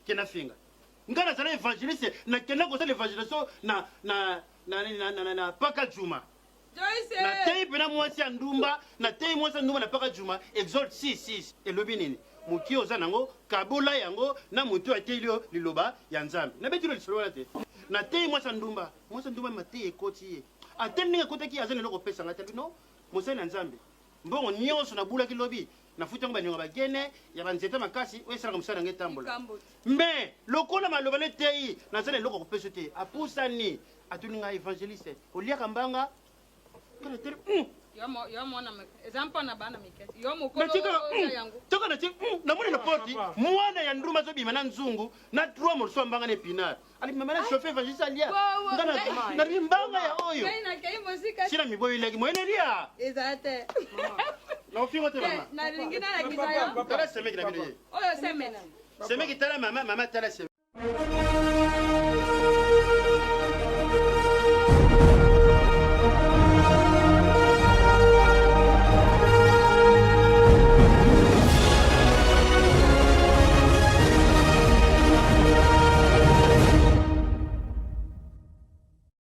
kena finga ngana zala evangeliste na kena ko sala evangelisation na paka juma na tei pena mwasi ya ndumba na tei mwasi ya ndumba na paka juma exode 6:6 elobi nini muki oza nango kabula yango na mutu atelio liloba ya nzambe na betilo lisolo te na tei mwasi ya ndumba matei ekoti ye atendinga kotaki azana loko pesa ngata no mosali na nzambe mbongo nyonso na bula kilobi na futa ngo banyo bagene ya banzeta makasi oyesala musala ngetambola mais lokola maloba le tei na zana loko kopesa te apusani atuninga evangeliste oliaka mbanga kana tere yo mona example na bana miketi yo mukolo yangu toka na ti na mwana na poti mwana ya nduma zo bima na nzungu na 3 morceaux mbanga ne pinard ali mama na chauffeur evangeliste alia ngana na mbanga ya oyo na kai muzika sina miboyo leki moene lia ezate na ofingo te mama na lingina na kisayo tala semeki na video oyo semena semeki tala mama tala semeki